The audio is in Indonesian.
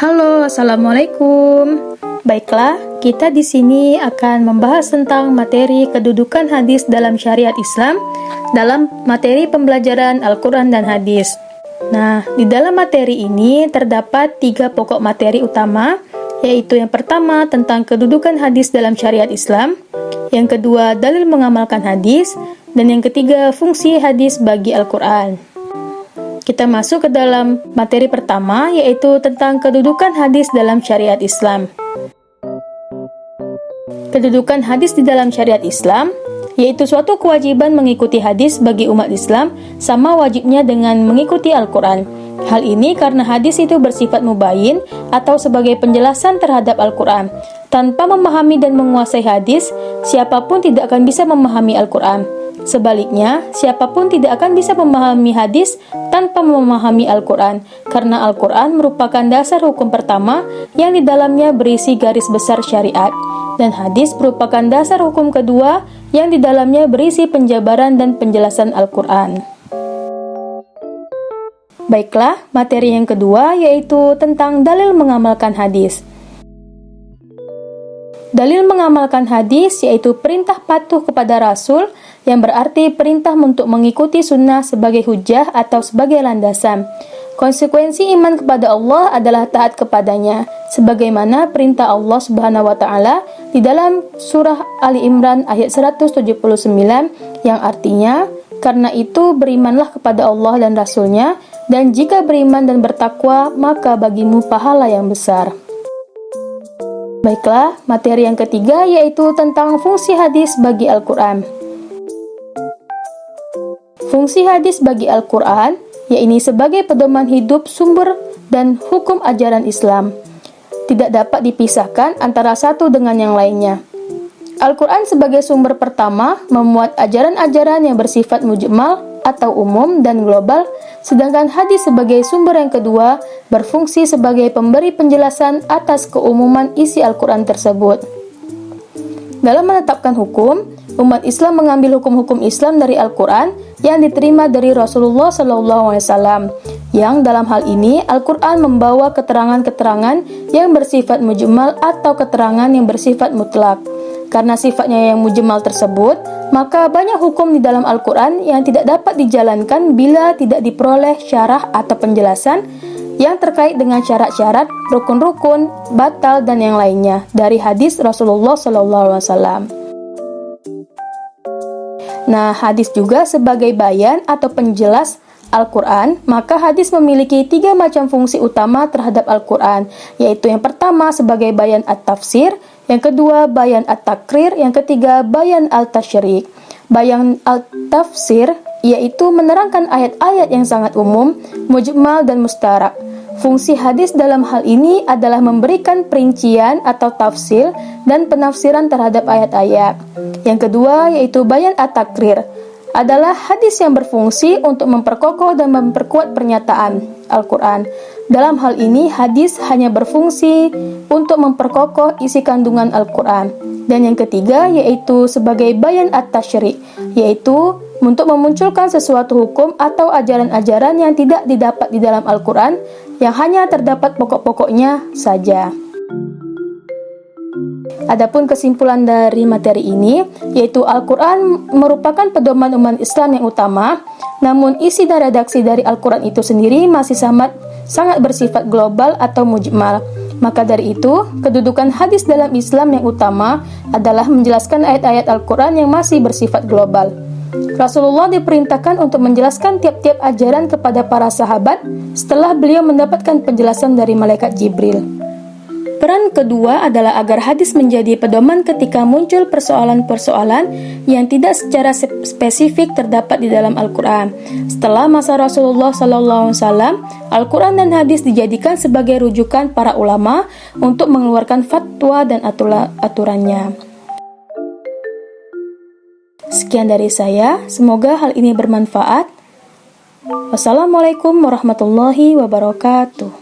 Halo, Assalamualaikum. Baiklah, kita di sini akan membahas tentang materi kedudukan hadis dalam syariat Islam dalam materi pembelajaran Al-Quran dan hadis. Nah, di dalam materi ini terdapat 3 pokok materi utama, yaitu yang pertama tentang kedudukan hadis dalam syariat Islam, yang kedua dalil mengamalkan hadis, dan yang ketiga fungsi hadis bagi Al-Quran. Kita masuk ke dalam materi pertama, yaitu tentang kedudukan hadis dalam syariat Islam. Kedudukan hadis di dalam syariat Islam yaitu suatu kewajiban mengikuti hadis bagi umat Islam sama wajibnya dengan mengikuti Al-Quran. Hal ini karena hadis itu bersifat mubayyin atau sebagai penjelasan terhadap Al-Quran. Tanpa memahami dan menguasai hadis, siapapun tidak akan bisa memahami Al-Quran. Sebaliknya, siapapun tidak akan bisa memahami hadis tanpa memahami Al-Quran, karena Al-Quran merupakan dasar hukum pertama yang di dalamnya berisi garis besar syariat, dan hadis merupakan dasar hukum kedua yang di dalamnya berisi penjabaran dan penjelasan Al-Quran. Baiklah, materi yang kedua yaitu tentang dalil mengamalkan hadis. Dalil mengamalkan hadis yaitu perintah patuh kepada Rasul, yang berarti perintah untuk mengikuti sunnah sebagai hujjah atau sebagai landasan. Konsekuensi iman kepada Allah adalah taat kepadanya, sebagaimana perintah Allah Subhanahu wa Ta'ala di dalam surah Ali Imran ayat 179 yang artinya, karena itu berimanlah kepada Allah dan Rasul-Nya, dan jika beriman dan bertakwa maka bagimu pahala yang besar. Baiklah, materi yang ketiga yaitu tentang fungsi hadis bagi Al-Quran. Fungsi hadis bagi Al-Quran, yaitu sebagai pedoman hidup, sumber, dan hukum ajaran Islam. Tidak dapat dipisahkan antara satu dengan yang lainnya. Al-Quran sebagai sumber pertama memuat ajaran-ajaran yang bersifat mujmal atau umum dan global, sedangkan hadis sebagai sumber yang kedua berfungsi sebagai pemberi penjelasan atas keumuman isi Al-Quran tersebut. Dalam menetapkan hukum, umat Islam mengambil hukum-hukum Islam dari Al-Quran yang diterima dari Rasulullah SAW, yang dalam hal ini Al-Quran membawa keterangan-keterangan yang bersifat mujmal atau keterangan yang bersifat mutlak. Karena sifatnya yang mujmal tersebut, maka banyak hukum di dalam Al-Quran yang tidak dapat dijalankan bila tidak diperoleh syarah atau penjelasan yang terkait dengan syarat-syarat, rukun-rukun, batal, dan yang lainnya dari hadis Rasulullah SAW. Nah, hadis juga sebagai bayan atau penjelas Al-Quran, maka hadis memiliki 3 macam fungsi utama terhadap Al-Quran, yaitu yang pertama sebagai bayan at-tafsir, yang kedua bayan at-takrir, yang ketiga bayan al-tasyrik. Bayan al-tafsir yaitu menerangkan ayat-ayat yang sangat umum, mujmal dan mustarak. Fungsi hadis dalam hal ini adalah memberikan perincian atau tafsir dan penafsiran terhadap ayat-ayat. Yang kedua yaitu bayan at-takrir, adalah hadis yang berfungsi untuk memperkokoh dan memperkuat pernyataan Al-Quran. Dalam hal ini, hadis hanya berfungsi untuk memperkokoh isi kandungan Al-Quran. Dan yang ketiga yaitu sebagai bayan at-tasyrik, yaitu untuk memunculkan sesuatu hukum atau ajaran-ajaran yang tidak didapat di dalam Al-Quran, yang hanya terdapat pokok-pokoknya saja. Adapun kesimpulan dari materi ini, yaitu Al-Quran merupakan pedoman umat Islam yang utama, namun isi dan redaksi dari Al-Quran itu sendiri masih sangat bersifat global atau mujmal. Maka dari itu, kedudukan hadis dalam Islam yang utama adalah menjelaskan ayat-ayat Al-Quran yang masih bersifat global. Rasulullah diperintahkan untuk menjelaskan tiap-tiap ajaran kepada para sahabat setelah beliau mendapatkan penjelasan dari malaikat Jibril. Peran kedua adalah agar hadis menjadi pedoman ketika muncul persoalan-persoalan yang tidak secara spesifik terdapat di dalam Al-Quran. Setelah masa Rasulullah SAW, Al-Quran dan hadis dijadikan sebagai rujukan para ulama untuk mengeluarkan fatwa dan aturannya. Sekian dari saya, semoga hal ini bermanfaat. Wassalamualaikum warahmatullahi wabarakatuh.